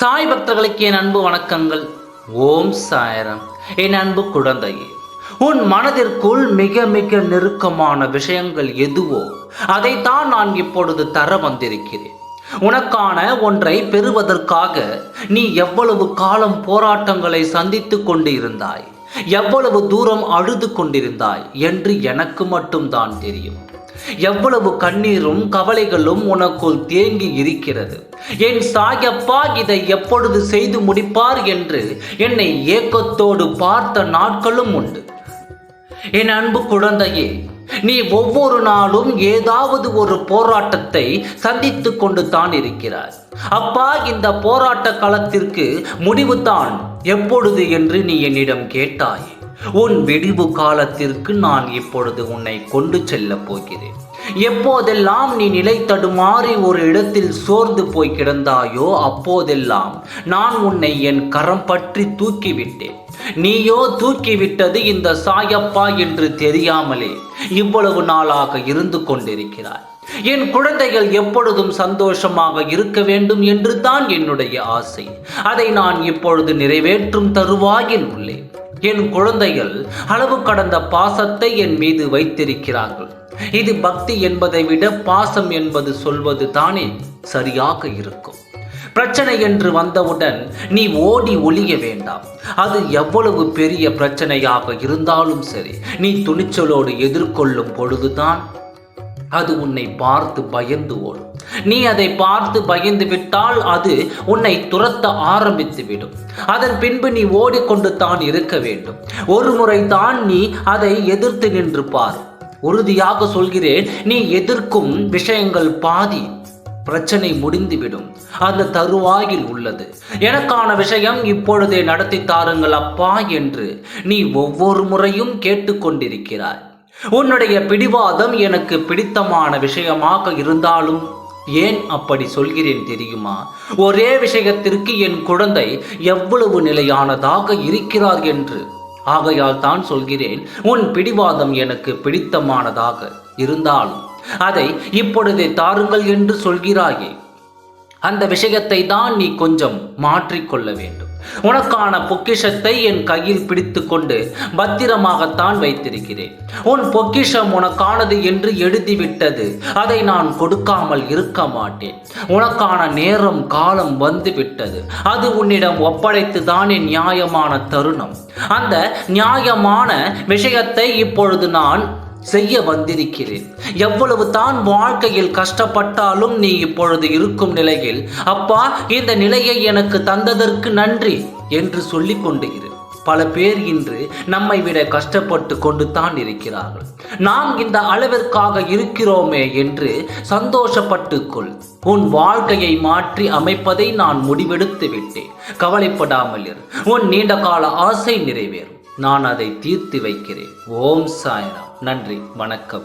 சாய் பக்தர்களுக்கு என் அன்பு வணக்கங்கள். ஓம் சாய்ராம். என் அன்பு குழந்தையே, உன் மனதிற்குள் மிக மிக நெருக்கமான விஷயங்கள் எதுவோ அதைத்தான் நான் இப்பொழுது தர வந்திருக்கிறேன். உனக்கான ஒன்றை பெறுவதற்காக நீ எவ்வளவு காலம் போராட்டங்களை சந்தித்து கொண்டு இருந்தாய், எவ்வளவு தூரம் அழுது கொண்டிருந்தாய் என்று எனக்கு மட்டும்தான் தெரியும். எவ்வளவு கண்ணீரும் கவலைகளும் உனக்குள் தேங்கி இருக்கிறது. என் சாயப்பா இதை எப்பொழுது செய்து முடிப்பார் என்று என்னை ஏக்கத்தோடு பார்த்த நாட்களும் உண்டு. என் அன்பு குழந்தையே, நீ ஒவ்வொரு நாளும் ஏதாவது ஒரு போராட்டத்தை சந்தித்து கொண்டு தான் இருக்கிறாய். அப்பா, இந்த போராட்ட காலத்திற்கு முடிவு தான் எப்பொழுது என்று நீ என்னிடம் கேட்டாய். உன் விடிவு காலத்திற்கு நான் இப்பொழுது உன்னை கொண்டு செல்ல போகிறேன். எப்போதெல்லாம் நீ நிலை தடுமாறி ஒரு இடத்தில் சோர்ந்து போய் கிடந்தாயோ அப்போதெல்லாம் நான் உன்னை என் கரம் பற்றி தூக்கிவிட்டேன். நீயோ தூக்கிவிட்டது இந்த சாயப்பா என்று தெரியாமலே இவ்வளவு நாளாக இருந்து கொண்டிருக்கிறாய். என் குழந்தைகள் எப்பொழுதும் சந்தோஷமாக இருக்க வேண்டும் என்று தான் என்னுடைய ஆசை. அதை நான் இப்பொழுது நிறைவேற்றும் தருவாயில் உள்ளேன். என் குழந்தைகள் அளவு கடந்த பாசத்தை என் மீது வைத்திருக்கிறார்கள். இது பக்தி என்பதை விட பாசம் என்பது சொல்வது தானே சரியாக இருக்கும். பிரச்சனை என்று வந்தவுடன் நீ ஓடி ஒளிய வேண்டாம். அது எவ்வளவு பெரிய பிரச்சனையாக இருந்தாலும் சரி, நீ துணிச்சலோடு எதிர்கொள்ளும் பொழுதுதான் அது உன்னை பார்த்து பயந்து ஓடும். நீ அதை பார்த்து பயந்து விட்டால் அது உன்னை துரத்த ஆரம்பித்து விடும். அதன் பின்பு நீ ஓடிக்கொண்டு தான் இருக்க வேண்டும். ஒரு முறை தான் நீ அதை எதிர்த்து நின்று பார். உறுதியாக சொல்கிறேன், நீ எதிர்க்கும் விஷயங்கள் பாதி பிரச்சனை முடிந்துவிடும். அந்த தருவாயில் உள்ளது. எனக்கான விஷயம் இப்பொழுதே நடத்தி தாருங்கள் அப்பா என்று நீ ஒவ்வொரு முறையும் கேட்டுக்கொண்டிருக்கிறாய். உன்னுடைய பிடிவாதம் எனக்கு பிடித்தமான விஷயமாக இருந்தாலும் ஏன் அப்படி சொல்கிறேன் தெரியுமா? ஒரே விஷயத்திற்கு என் குழந்தை எவ்வளவு நிலையானதாக இருக்கிறார் என்று. ஆகையால் தான் சொல்கிறேன், உன் பிடிவாதம் எனக்கு பிடித்தமானதாக இருந்தாலும் அதை இப்பொழுதே தாருங்கள் என்று சொல்கிறாயே, அந்த விஷயத்தை தான் நீ கொஞ்சம் மாற்றிக்கொள்ள வேண்டும். உனக்கான பொக்கிஷத்தை என் கையில் பிடித்து கொண்டு பத்திரமாகத்தான் வைத்திருக்கிறேன். உன் பொக்கிஷம் உனக்கானது என்று எழுதிவிட்டது. அதை நான் கொடுக்காமல் இருக்க மாட்டேன். உனக்கான நேரம் காலம் வந்து விட்டது. அது உன்னிடம் ஒப்படைத்து தானே நியாயமான தருணம். அந்த நியாயமான விஷயத்தை இப்பொழுது நான் செய்ய வந்திருக்கிறேன். எவ்வளவு தான் வாழ்க்கையில் கஷ்டப்பட்டாலும் நீ இப்பொழுது இருக்கும் நிலையில், அப்பா இந்த நிலையை எனக்கு தந்ததற்கு நன்றி என்று சொல்லிக் கொண்டு இரு. பல பேர் இன்று நம்மை விட கஷ்டப்பட்டு கொண்டு தான் இருக்கிறார்கள். நாம் இந்த அளவிற்காக இருக்கிறோமே என்று சந்தோஷப்பட்டுக்கொள். உன் வாழ்க்கையை மாற்றி அமைப்பதை நான் முடிவெடுத்து விட்டேன். கவலைப்படாமல் இரு. உன் நீண்ட கால ஆசை நிறைவேறும். நான் அதை தீர்த்து வைக்கிறேன். ஓம் சாய்ராம். நன்றி, வணக்கம்.